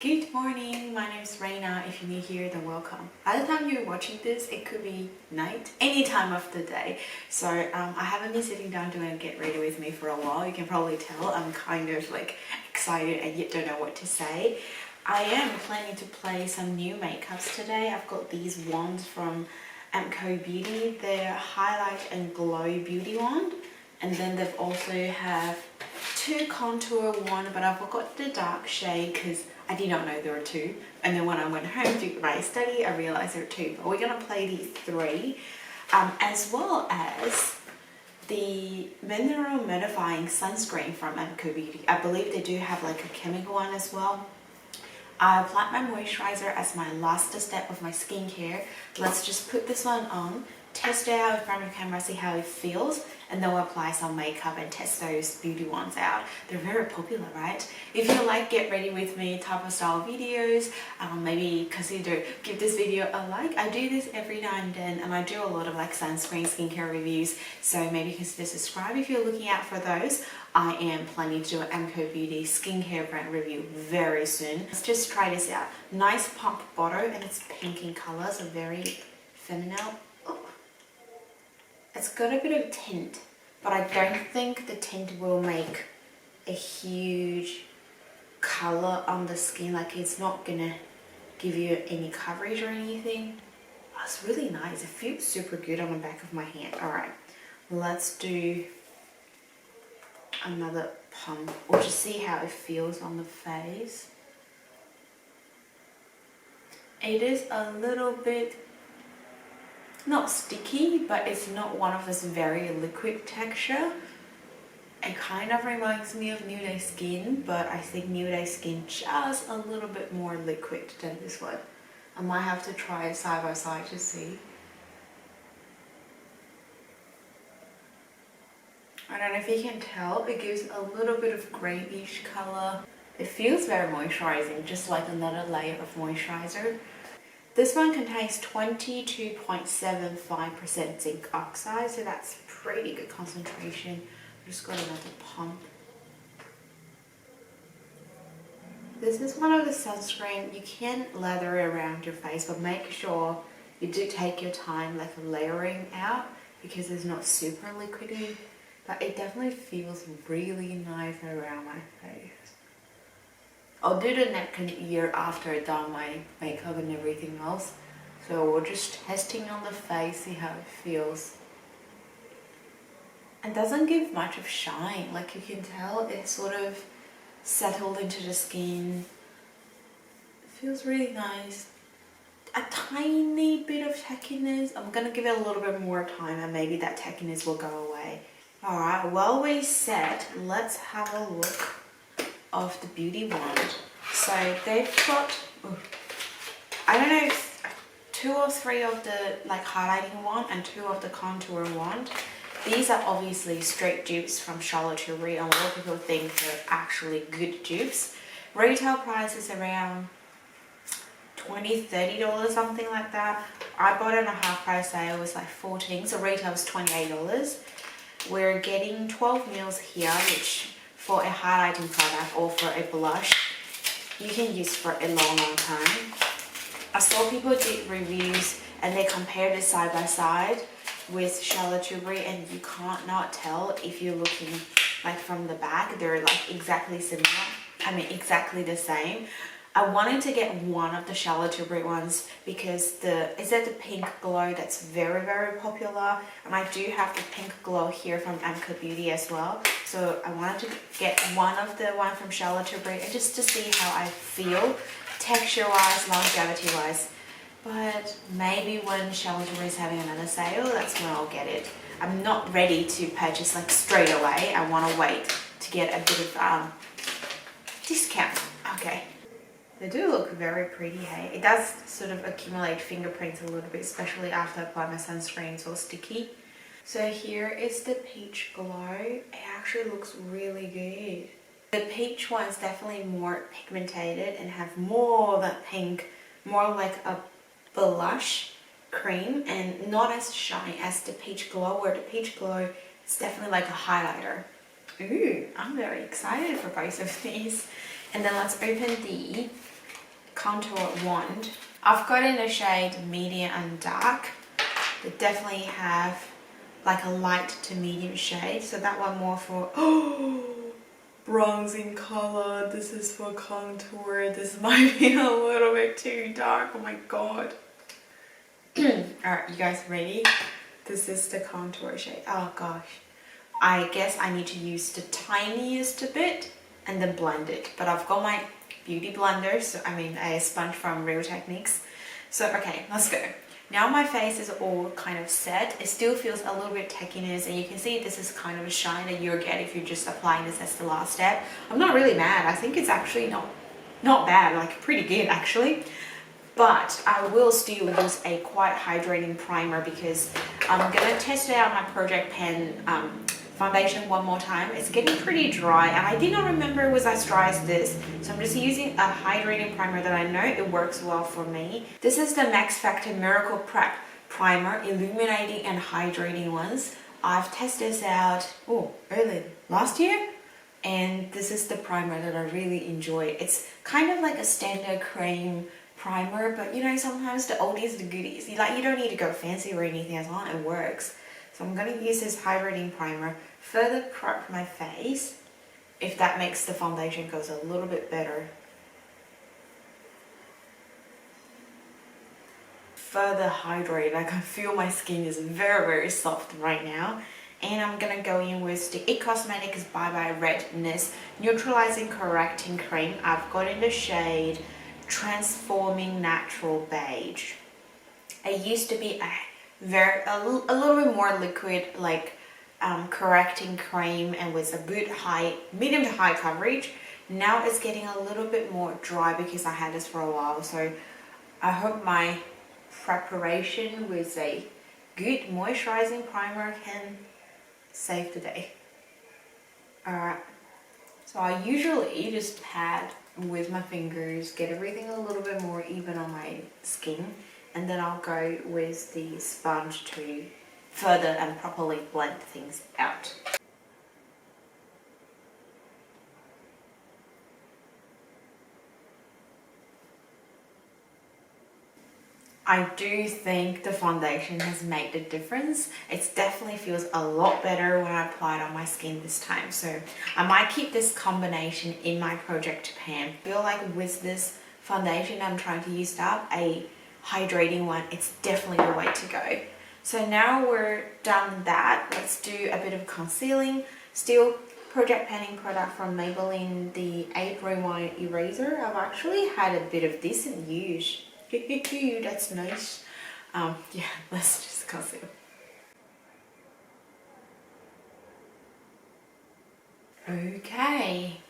Good morning, my name is Rena. If you're new here, then welcome. By the time you're watching this, it could be night, any time of the day. So I haven't been sitting down doing get ready with me for a while. You can probably tell I'm kind of like excited and yet don't know what to say. I am planning to play some new makeups today. I've got these wands from Mco Beauty. They're highlight and glow beauty wand. And then they've also have two contour one, but I forgot the dark shade because I did not know there were two. And then when I went home to do my study, I realized there were two. But we're gonna play these three, as well as the mineral mattifying sunscreen from Mco Beauty. I believe they do have like a chemical one as well. I applied my moisturizer as my last step of my skincare. Let's just put this one on, test it out in front of the camera, see how it feels, and then we'll apply some makeup and test those beauty ones out. They're very popular, right? If you like get ready with me type of style videos, maybe consider give this video a like. I do this every now and then, and I do a lot of like sunscreen skincare reviews, so maybe consider subscribe if you're looking out for those. I am planning to do an Mco Beauty skincare brand review very soon. Let's just try this out. Nice pump bottle, and it's pink in color, so very feminine. Oh. It's got a bit of tint, but I don't think the tint will make a huge color on the skin. Like it's not gonna give you any coverage or anything. Oh, it's really nice. It feels super good on the back of my hand. All right, let's do another pump. We'll just see how it feels on the face. It is a little bit not sticky, but it's not one of this very liquid texture. It kind of reminds me of New Day Skin, but I think New Day Skin just a little bit more liquid than this one. I might have to try it side by side to see. I don't know if you can tell, it gives a little bit of grayish color. It feels very moisturizing, just like another layer of moisturizer. This one contains 22.75% zinc oxide, so that's pretty good concentration. I'm just got another pump. This is one of the sunscreen. You can lather it around your face, but make sure you do take your time like layering out because it's not super liquidy. But it definitely feels really nice around my face. I'll do the neck and ear after I've done my makeup and everything else. So we're just testing on the face, see how it feels. It doesn't give much of shine, like you can tell it's sort of settled into the skin. It feels really nice. A tiny bit of tackiness. I'm gonna give it a little bit more time and maybe that tackiness will go away. Alright, while we set, let's have a look of the beauty wand. So they've got, I don't know if 2 or 3 of the like highlighting wand and 2 of the contour wand. These are obviously straight dupes from Charlotte Tilbury, and a lot of people think they're actually good dupes. Retail price is around $20–$30, something like that. I bought it on a half price sale, it was like $14, so retail was $28. We're getting 12 mils here, which for a highlighting product or for a blush, you can use for a long time. I saw people did reviews and they compared it side by side with Charlotte Tilbury, and you can't not tell if you're looking like from the back. They're like exactly similar. I mean exactly the same. I wanted to get one of the Charlotte Tilbury ones because is that the pink glow that's very, very popular, and I do have the pink glow here from Mco Beauty as well. So I wanted to get one from Charlotte Tilbury and just to see how I feel texture-wise, longevity-wise. But maybe when Charlotte Tilbury is having another sale, that's when I'll get it. I'm not ready to purchase like straight away. I want to wait to get a bit of discount. Okay. They do look very pretty, hey? It does sort of accumulate fingerprints a little bit, especially after I apply my sunscreen, it's all sticky. So here is the peach glow. It actually looks really good. The peach one is definitely more pigmented and have more of that pink, more like a blush cream, and not as shiny as the peach glow, where the peach glow is definitely like a highlighter. Ooh, I'm very excited for both of these. And then let's open the contour wand. I've got in the shade medium and dark. They definitely have like a light to medium shade, so that one more for bronzing color. This is for contour. This might be a little bit too dark. Oh my god. Alright, you guys ready? This is the contour shade. Oh gosh. I guess I need to use the tiniest bit and then blend it. But I've got my beauty blender, so I mean a sponge from Real Techniques. So okay, let's go. Now my face is all kind of set. It still feels a little bit techiness, and you can see this is kind of a shine that you'll get if you're just applying this as the last step. I'm not really mad. I think it's actually not bad, like pretty good actually. But I will still use a quite hydrating primer because I'm gonna test out my Project Pen foundation one more time. It's getting pretty dry, and I did not remember it was as dry as this, so I'm just using a hydrating primer that I know it works well for me. This is the Max Factor Miracle Prep Primer, illuminating and hydrating ones. I've tested this out early last year, and this is the primer that I really enjoy. It's kind of like a standard cream primer, but you know, sometimes the oldies the goodies. You don't need to go fancy or anything as long as it works. So I'm going to use this hydrating primer, further prep my face, if that makes the foundation goes a little bit better. Further hydrate. I can feel my skin is very soft right now. And I'm going to go in with the It Cosmetics Bye Bye Redness Neutralizing Correcting Cream. I've got in the shade Transforming Natural Beige. It used to be a little bit more liquid, like correcting cream, and with a good medium to high coverage. Now it's getting a little bit more dry because I had this for a while, so I hope my preparation with a good moisturizing primer can save the day. Alright, so I usually just pat with my fingers, get everything a little bit more even on my skin, and then I'll go with the sponge to further and properly blend things out. I do think the foundation has made a difference. It definitely feels a lot better when I apply it on my skin this time. So I might keep this combination in my Project Pan. I feel like with this foundation I'm trying to use up, a hydrating one, it's definitely the way to go. So now we're done that, let's do a bit of concealing. Still Project Panning product from Maybelline, the 8-Rewind Eraser. I've actually had a bit of this in use. That's nice. Yeah, let's just conceal. Okay.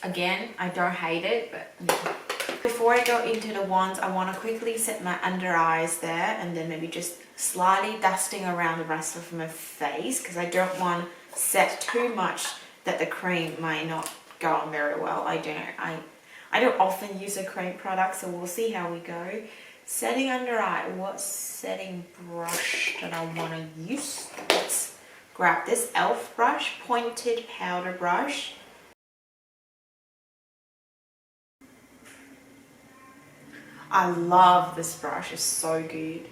Again, I don't hate it, but yeah. Before I go into the wands, I want to quickly set my under eyes there, and then maybe just slightly dusting around the rest of my face, because I don't want to set too much that the cream might not go on very well. I don't often use a cream product, so we'll see how we go. Setting under eye, what setting brush that I want to use? Let's grab this e.l.f. brush, pointed powder brush. I love this brush, it's so good.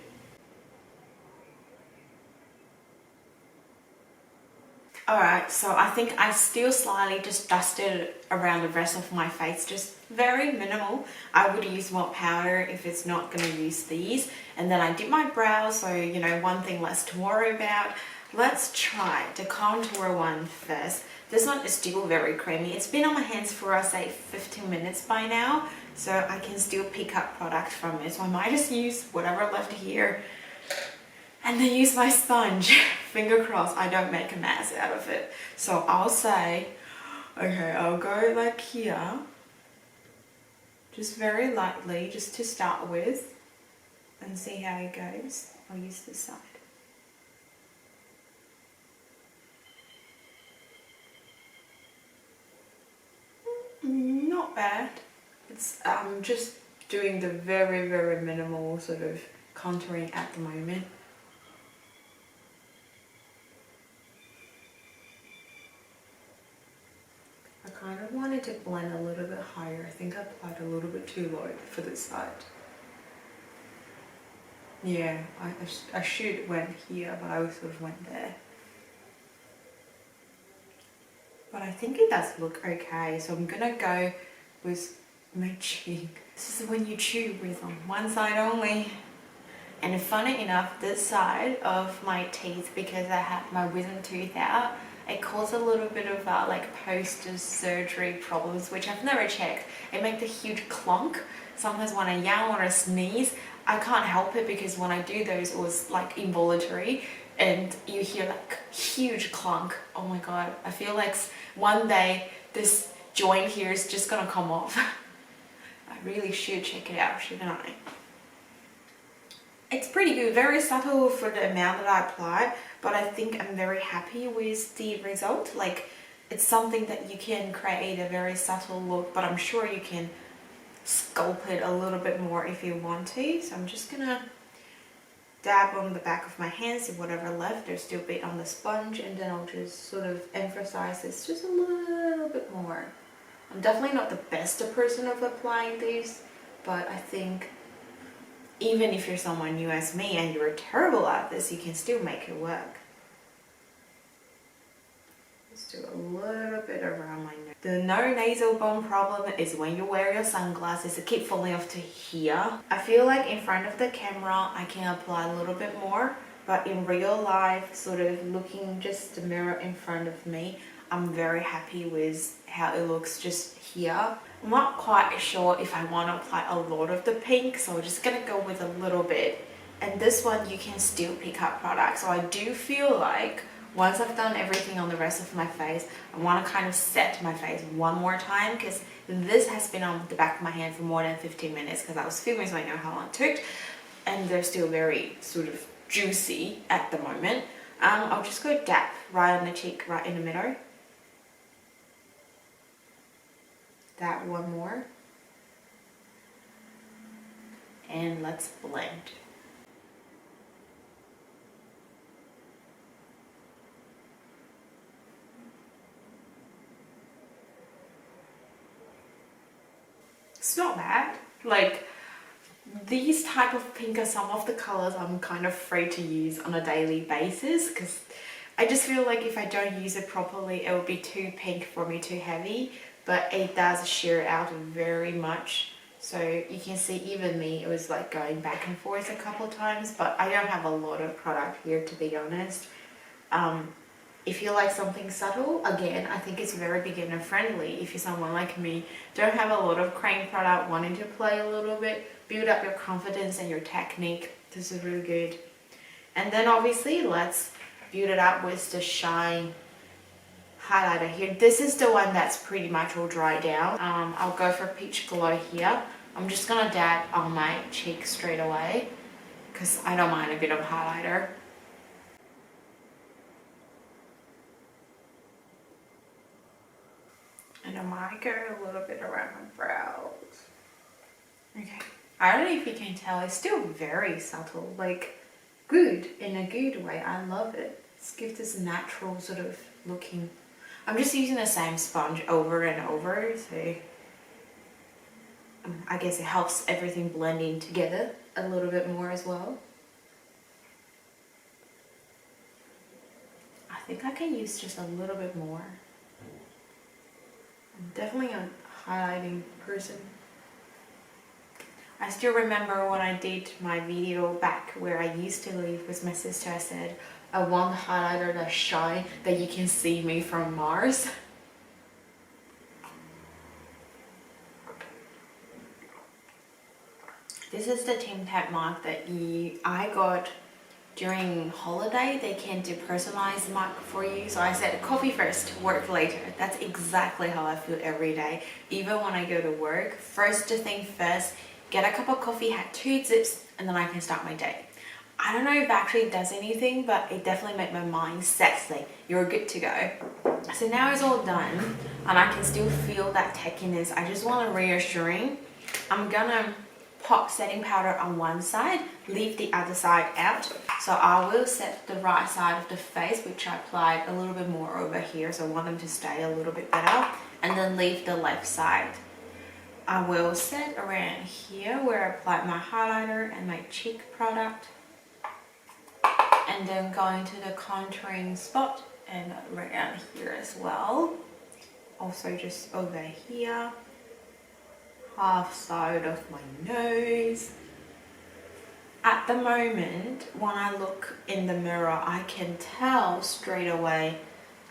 Alright, so I think I still slightly just dusted around the rest of my face, just very minimal. I would use more powder if it's not going to use these. And then I did my brows, so you know, one thing less to worry about. Let's try the contour one first. This one is still very creamy. It's been on my hands for, I say, 15 minutes by now, so I can still pick up product from it. So I might just use whatever left here and then use my sponge. Finger crossed I don't make a mess out of it. So I'll say, okay, I'll go like here, just very lightly, just to start with, and see how it goes. I'll use this side. Not bad. It's just doing the very minimal sort of contouring at the moment. I kind of want to it to blend a little bit higher. I think I applied a little bit too low for this side. Yeah, I should went here, but I sort of went there. But I think it does look okay, so I'm gonna go with my cheek. This is when you chew with on one side only. And funny enough, this side of my teeth, because I had my wisdom tooth out, it caused a little bit of like post-surgery problems, which I've never checked. It makes a huge clunk. Sometimes when I yawn or I sneeze, I can't help it, because when I do those, it was like involuntary, and you hear like huge clunk. Oh my god, I feel like one day this joint here is just gonna come off. I really should check it out, shouldn't I? It's pretty good, very subtle for the amount that I applied, but I think I'm very happy with the result. Like, it's something that you can create a very subtle look, but I'm sure you can sculpt it a little bit more if you want to. So I'm just gonna dab on the back of my hand, see whatever left. There's still a bit on the sponge, and then I'll just sort of emphasize this just a little bit more. I'm definitely not the best person of applying these, but I think even if you're someone new as me and you're terrible at this, you can still make it work. Let's do a little bit around my nose. The no nasal bone problem is when you wear your sunglasses, it keeps falling off to here. I feel like in front of the camera, I can apply a little bit more, but in real life, sort of looking just the mirror in front of me, I'm very happy with how it looks just here. I'm not quite sure if I want to apply a lot of the pink, so I'm just gonna go with a little bit. And this one, you can still pick up product. So I do feel like once I've done everything on the rest of my face, I want to kind of set my face one more time, because this has been on the back of my hand for more than 15 minutes because I was filming, so I know how long it took. And they're still very sort of juicy at the moment. I'll just go dab right on the cheek, right in the middle. That one more, and let's blend. It's not bad. Like, these type of pink are some of the colors I'm kind of afraid to use on a daily basis, because I just feel like if I don't use it properly, it will be too pink for me, too heavy. But it does sheer out very much, so you can see even me, it was like going back and forth a couple times, but I don't have a lot of product here, to be honest. If you like something subtle, again, I think it's very beginner friendly. If you're someone like me, don't have a lot of cream product, wanting to play a little bit, build up your confidence and your technique, this is really good. And then obviously let's build it up with the shine highlighter here. This is the one that's pretty much all dried down. I'll go for Peach Glow here. I'm just gonna dab on my cheek straight away because I don't mind a bit of highlighter. And I might go a little bit around my brows. Okay, I don't know if you can tell, it's still very subtle, like good, in a good way. I love it. It gives this natural sort of looking. I'm just using the same sponge over and over, so I guess it helps everything blend in together a little bit more as well. I think I can use just a little bit more. I'm definitely a highlighting person. I still remember when I did my video back where I used to live with my sister, I said, I want a highlighter that's shine, that you can see me from Mars. This is the Tim Tam mark that I got during holiday. They can do personalized mark for you. So I said coffee first, work later. That's exactly how I feel every day. Even when I go to work, first thing first, get a cup of coffee, have 2 zips, and then I can start my day. I don't know if it actually does anything, but it definitely made my mind set, like, you're good to go. So now it's all done, and I can still feel that tackiness. I just want to reassuring. I'm gonna pop setting powder on one side, leave the other side out. So I will set the right side of the face, which I applied a little bit more over here, so I want them to stay a little bit better. and then leave the left side. I will set around here where I apply my highlighter and my cheek product, and then go into the contouring spot and around here as well. Also just over here, half side of my nose. At the moment, when I look in the mirror, I can tell straight away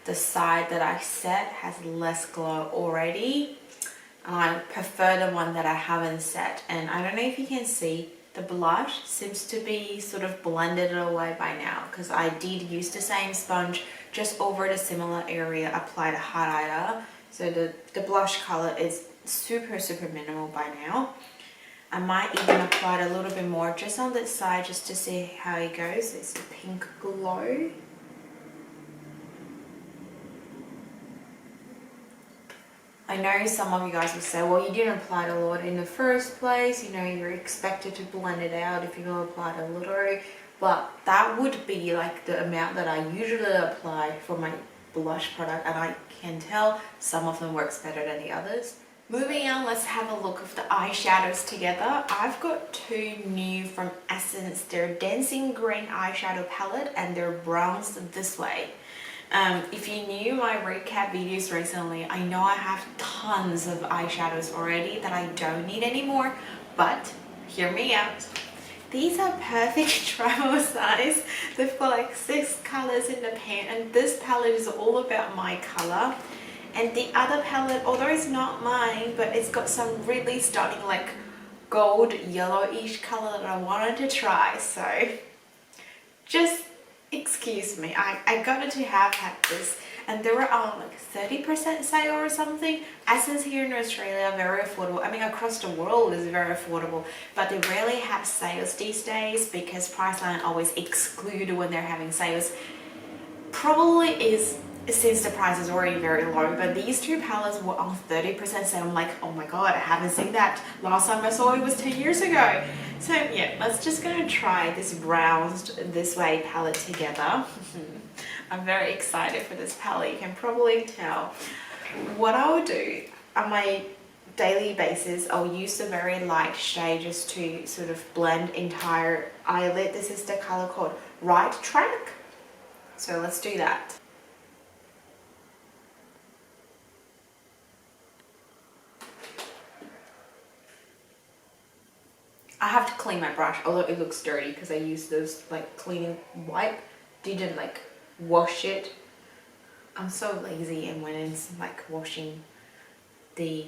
the side that I set has less glow already. I prefer the one that I haven't set, and I don't know if you can see, the blush seems to be sort of blended away by now, because I did use the same sponge just over the similar area, applied a highlighter, so the blush color is super minimal by now. I might even apply it a little bit more just on this side just to see how it goes. It's a pink glow. I know some of you guys will say, well, you didn't apply it a lot in the first place, you know, you're expected to blend it out if you're going to apply it a little, but that would be like the amount that I usually apply for my blush product, and I can tell some of them works better than the others. Moving on, let's have a look of the eyeshadows together. I've got two new from Essence. They're Dancing Green eyeshadow palette, and they're bronzed this way. If you knew my recap videos recently, I know I have tons of eyeshadows already that I don't need anymore, but hear me out. These are perfect travel size. They've got like 6 colors in the pan, and this palette is all about my color. And the other palette, although it's not mine, but it's got some really stunning like gold yellowish color that I wanted to try. So just excuse me, I got it to have had this, and they were on like 30% sale or something. Essence here in Australia, very affordable. I mean, across the world is very affordable, but they rarely have sales these days because Priceline always exclude when they're having sales. Probably is since the price is already very low, but these two palettes were on 30% sale. I'm like, oh my god, I haven't seen that. Last time I saw it was 10 years ago. So yeah, let's just gonna try this bronzed this way palette together. I'm very excited for this palette, you can probably tell. What I'll do on my daily basis, I'll use a very light shade just to sort of blend entire eyelid. This is the color called Right Track. So let's do that. I have to clean my brush, although it looks dirty because I used those like cleaning wipe. Didn't like wash it. I'm so lazy, and when it's like washing the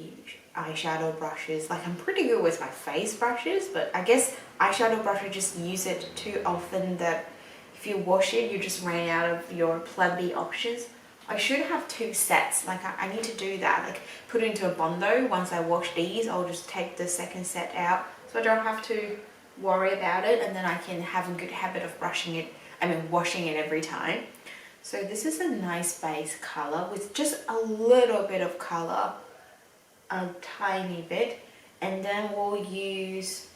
eyeshadow brushes, like I'm pretty good with my face brushes, but I guess eyeshadow brush, I just use it too often that if you wash it, you just ran out of your plan B options. I should have 2 sets, like I need to do that, like put it into a bondo. Once I wash these, I'll just take the second set out, so I don't have to worry about it, and then I can have a good habit of brushing it, washing it every time. So this is a nice base color with just a little bit of color, a tiny bit, and then we'll use,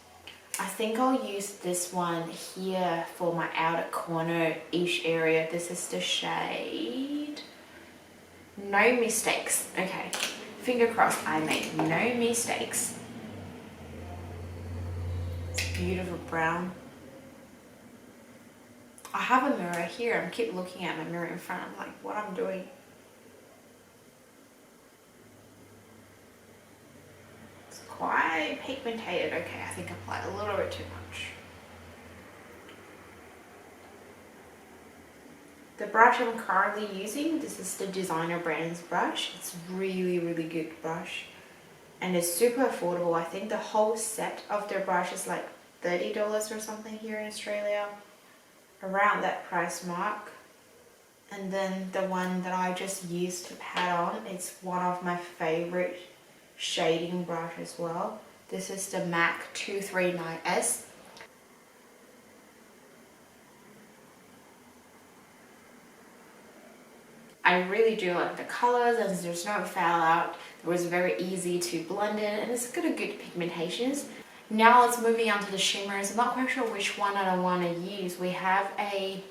I think I'll use this one here for my outer corner-ish area. This is the shade No Mistakes. Okay, finger crossed I made no mistakes. Beautiful brown. I have a mirror here. I keep looking at my mirror in front. I'm like, what I'm doing? It's quite pigmented. Okay, I think I applied a little bit too much. The brush I'm currently using, this is the Designer Brands brush. It's really good brush, and it's super affordable. I think the whole set of their brush is like $30 or something here in Australia, around that price mark. And then the one that I just used to pat on, it's one of my favorite shading brush as well. This is the MAC 239S. I really do like the colors, and there's no fallout. It was very easy to blend in, and it's got a good pigmentations. Now let's move on to the shimmers. I'm not quite sure which one I want to use. We have a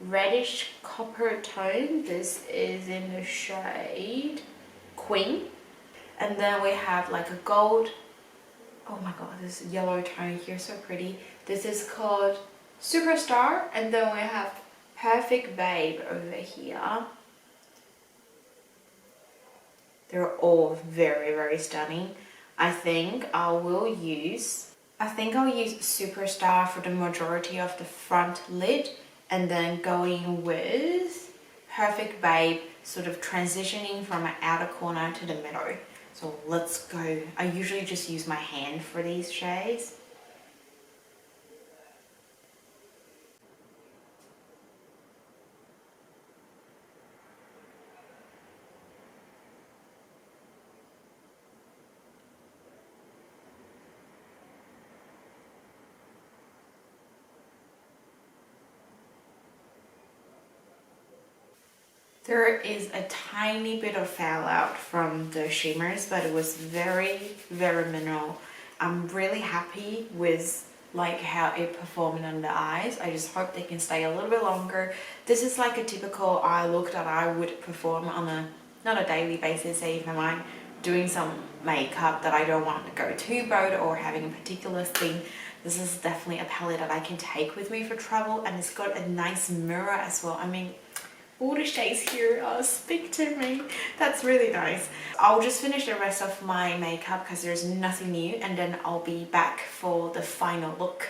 reddish copper tone. This is in the shade Queen. And then we have like a gold. Oh my god, this yellow tone here, so pretty. This is called Superstar. And then we have Perfect Babe over here. They're all very, very stunning. I think I'll use Superstar for the majority of the front lid, and then going with Perfect Babe, sort of transitioning from my outer corner to the middle. So let's go. I usually just use my hand for these shades. There is a tiny bit of fallout from the shimmers, but it was very, very minimal. I'm really happy with like how it performed on the eyes. I just hope they can stay a little bit longer. This is like a typical eye look that I would perform on a, not a daily basis, say if I'm doing some makeup that I don't want to go too bold or having a particular theme. This is definitely a palette that I can take with me for travel, and it's got a nice mirror as well. I mean, all the shades here speak to me. That's really nice. I'll just finish the rest of my makeup because there's nothing new, and then I'll be back for the final look.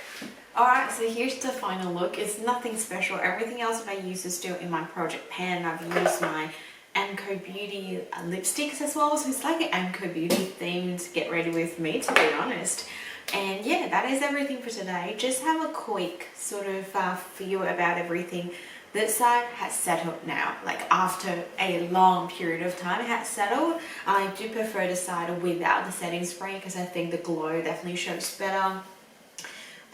Alright, so here's the final look. It's nothing special. Everything else that I use is still in my project pan. I've used my Mco Beauty lipsticks as well, so it's like an Mco Beauty themed get ready with me, to be honest. And yeah, that is everything for today. Just have a quick sort of feel about everything. This side has settled now, like after a long period of time it has settled. I do prefer the side without the setting spray because I think the glow definitely shows better.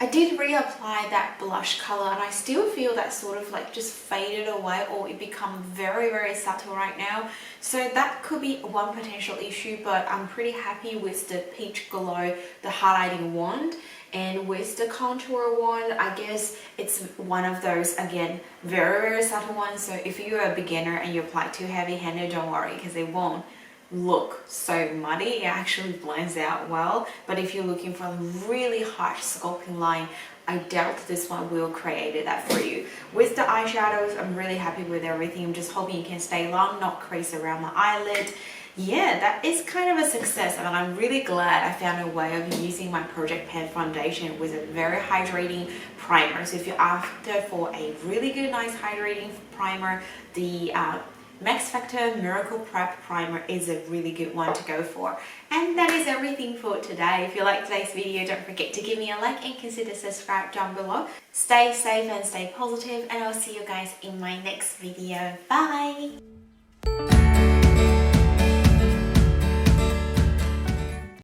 I did reapply that blush color, and I still feel that sort of like just faded away, or it become very, very subtle right now. So that could be one potential issue, but I'm pretty happy with the peach glow, the highlighting wand. And with the contour wand, I guess it's one of those, again, very, very subtle ones. So if you're a beginner and you apply too heavy-handed, don't worry, because it won't look so muddy. It actually blends out well. But if you're looking for a really harsh sculpting line, I doubt this one will create that for you. With the eyeshadows, I'm really happy with everything. I'm just hoping it can stay long, not crease around my eyelid. Yeah, that is kind of a success, and I'm really glad I found a way of using my Project Pan foundation with a very hydrating primer. So if you're after for a really good, nice hydrating primer, the Max Factor Miracle Prep Primer is a really good one to go for. And that is everything for today. If you like today's video, don't forget to give me a like and consider subscribe down below. Stay safe and stay positive, and I'll see you guys in my next video. Bye!